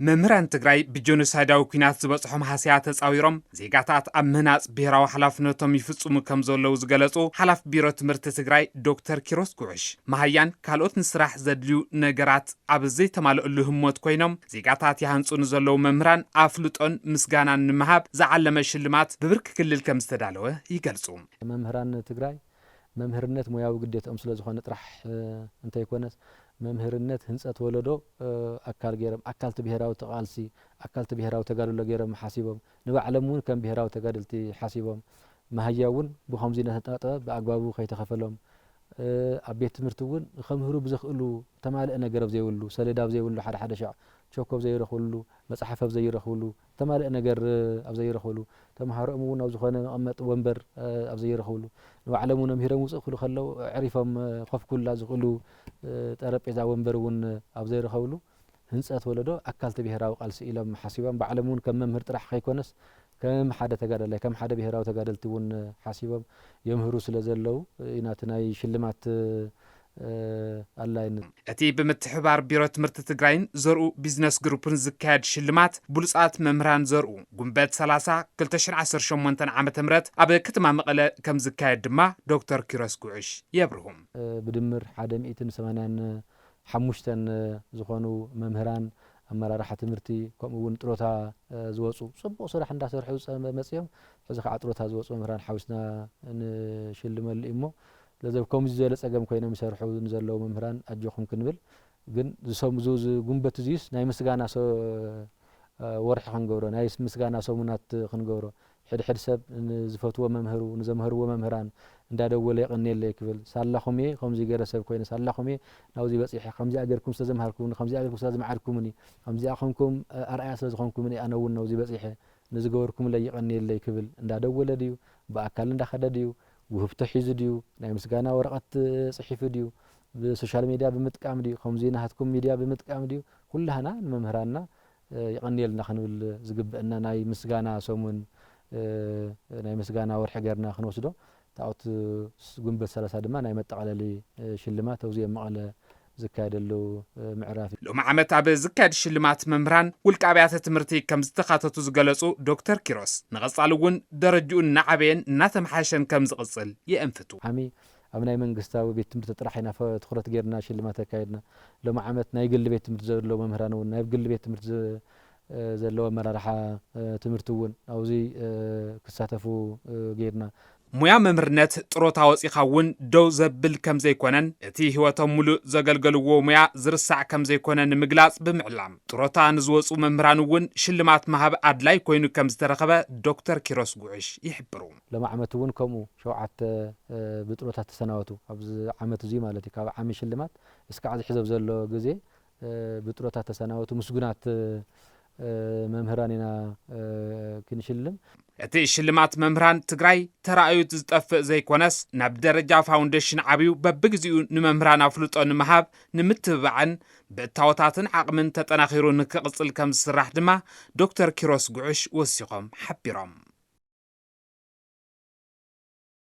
መምህራን ትግራይ ብጆኖሳይዳዊ ኩናት ዝበጽሖም ሃስያት ተጻዊሮም ዜጋታት ኣብ ምህናጽ ብሄራዊ ሓላፍነቶም ይፍጽሙ ከም ዘለዉ ዝገለጹ ሓላፍ ቢሮ ትምህርቲ ትግራይ ዶክተር ኪሮስ ጉዕሽ መሃያን ካልኦት ንስራሕ ዘድልዩ ነገራት ኣብ ዘይተማልአሉ ህሞት ኮይኖም ዜጋታት ይሃንጹን ዘለዉ መምህራን ኣፍልጦን ምስጋናን ንምሃብ ዝዓለመ ሽልማት ብብርኪ ክልል ከም ዝተዳለወ ይገልጹ። መምህራን ትግራይ መምህርነት ሙያዊ ግዴታኦም ስለ ዝኾነ ጥራሕ እንተይኮነስ መምህርነት ህንጸት ወለዶ ኣካል ገይሮም ኣካልቲ ብሄራዊ ተቓልሲ ኣካልቲ ብሄራዊ ተጋድሎ ገይሮም ሓሲቦም ንባዕሎም እውን ከም ብሄራዊ ተጋድልቲ ሓሲቦም መሃያ እውን ብኸምዚ ነተጣጠበ ብኣግባቡ ከይተኸፈሎም ኣብ ቤት ትምህርቲ እውን ከምህሩ ብዝኽእሉ ተማልአ ነገር ኣብ ዘይብሉ ሰሌዳ ኣብ ዘይብሉ ሓደ ሓደ ሻዕ ቾኮብ ዘይረኽብሉ መጽሓፍ ኣብ ዘይረኽብሉ ተማልአ ነገር ኣብ ዘይረኽብሉ ተምሃሮኦም እውን ኣብ ዝኾነ መቐመጢ ወንበር ኣብ ዘይረኽብሉ ንባዕሎም እውን መምህሮም ውፅእ ክብሉ ከለው ዕሪፎም ኮፍ ኩላ ዝኽእሉ ጠረጴዛ ወንበር እውን ኣብ ዘይረኽብሉ ህንጸት ወለዶ ኣካልቲ ብሄራዊ ቃልሲ ኢሎም ሓሲቦም ባዕሎም እውን ከም መምህር ጥራሕ ከይኮነስ ከም ሓደ ተጋዳላይ ከም ሓደ ብሄራዊ ተጋደልቲ እውን ሓሲቦም የምህሩ ስለ ዘለው ኢናት ናይ ሽልማት ኣላይነት እቲ ብምትሕባር ቢሮ ትምህርቲ ትግራይን ዘርኡ ቢዝነስ ግሩፕን ዝካየድ ሽልማት ብሉጻት መምህራን ዘርኡ ጉንበት 30 2018 ዓመተ ምህረት ኣብ ከተማ መቐለ ከም ዝካየድ ድማ ዶክተር ኪሮስ ጉዕሽ የብርሁም። ብድምር 185 ዝኾኑ መምህራን ኣመራርሓ ትምህርቲ ከምኡ እውን ጥሮታ ዝወጹ ጽቡቕ ስራሕ እንዳሰርሑ መጽዮም ሕዚ ከዓ ጥሮታ ዝወጹ መምህራን ሓዊስና ንሽልመሉ እሞ ለዘብ ከምዚ ዝበለ ጸገም ኮይኖም ይሰርሑ ንዘለዉ መምህራን ኣጆኹም ክንብል ግን ዝሰምዙ ጉንበት እዚስ ናይ ምስጋና ወርሒ ክንገብሮ ናይ ምስጋና ሰሙናት ክንገብሮ ሕድሕድ ሰብ ዝፈትዎ መምህሩ ንዘምህርዎ መምህራን እንዳደወለ ይቕኒየለይ ክብል ሳላኹም እየ ከምዚ ገይረ ሰብ ኮይነ ሳላኹም እየ ናብዚ በፂሐ ከምዚ ኣገርኩም ስለዘምሃርኩምኒ ከምዚ ኣገርኩም ስለዝመዓድኩምኒ ከምዚ ኣኾንኩም ኣርኣያ ስለዝኾንኩምኒ ኣነ እውን ናብዚ በፂሐ ንዝገበርኩምለይ ይቕኒየለይ ክብል እንዳደወለ ድዩ ብኣካል እንዳኸደ ድዩ ውህብቶ ሒዙ ድዩ ናይ ምስጋና ወረቐት ጽሒፉ ድዩ ብሶሻል ሚድያ ብምጥቃም ድዩ ከምዚ ናሃትኩም ሚድያ ብምጥቃም ድዩ ኩላህና ንመምህራንና ይቕኒየልና ክንብል ዝግብአና ናይ ምስጋና ሰሙን ናይ ምስጋና ወርሒ ገርና ክንወስዶ ታውት ጉንበት 30 ድማ ናይ መጠቃለሊ ሽልማት ተውዚየ መቐለ ዝካየደሉ ምዕራፍ ሎሚ ዓመት ኣብ ዝካየድ ሽልማት መምህራን ውልቀ ኣብያተ ትምህርቲ ከም ዝተኻተቱ ዝገለጹ ዶክተር ኪሮስ ንቐጻሊ እውን ደረጃኡን እናዓበየን እናተመሓየሸን ከም ዝቕጽል ይእንፍቱ። ሓሚ ኣብ ናይ መንግስታዊ ቤት ትምህርቲ ጥራሕ ኢና ትኹረት ጌርና ሽልማት ኣካየድና ሎሚ ዓመት ናይ ግሊ ቤት ትምህርቲ ዘለዎ መምህራን እውን ናይ ግሊ ቤት ትምህርቲ ዘለዎ ኣመራርሓ ትምህርቲ እውን ኣብዚ ክሳተፉ ጌርና ሙያ መምህርነት ጥሮታ ወፂኻ እውን ደው ዘብል ከም ዘይኮነን እቲ ህይወቶም ሙሉእ ዘገልገልዎ ሙያ ዝርሳዕ ከም ዘይኮነን ንምግላጽ ብምዕላም ጥሮታ ንዝወፁ መምህራን እውን ሽልማት መሃብ ኣድላይ ኮይኑ ከም ዝተረኸበ ዶክተር ኪሮስ ጉዕሽ ይሕብሩ። ሎሚ ዓመት እውን ከምኡ 7 ብጥሮታ ተሰናወቱ ኣብዚ ዓመት እዚ ማለት እዩ ካብ ዓሚ ሽልማት እስካዕ ዝሕዘብ ዘሎ ግዜ ብጥሮታ ተሰናወቱ ምስጉናት መምህራን ኢና ክንሽልም። እቲ ሽልማት መምህራን ትግራይ ተራእዩ ዝጠፍእ ዘይኮነስ ናብ ደረጃ ፋውንዴሽን ዓብዩ በብግዚኡ ንመምህራን ኣፍልጦ ንምሃብ ንምትብባዕን ብእታወታትን ዓቕምን ተጠናኺሩ ንክቕጽል ከም ዝስራሕ ድማ ዶክተር ኪሮስ ጉዕሽ ወሲኾም ሓቢሮም።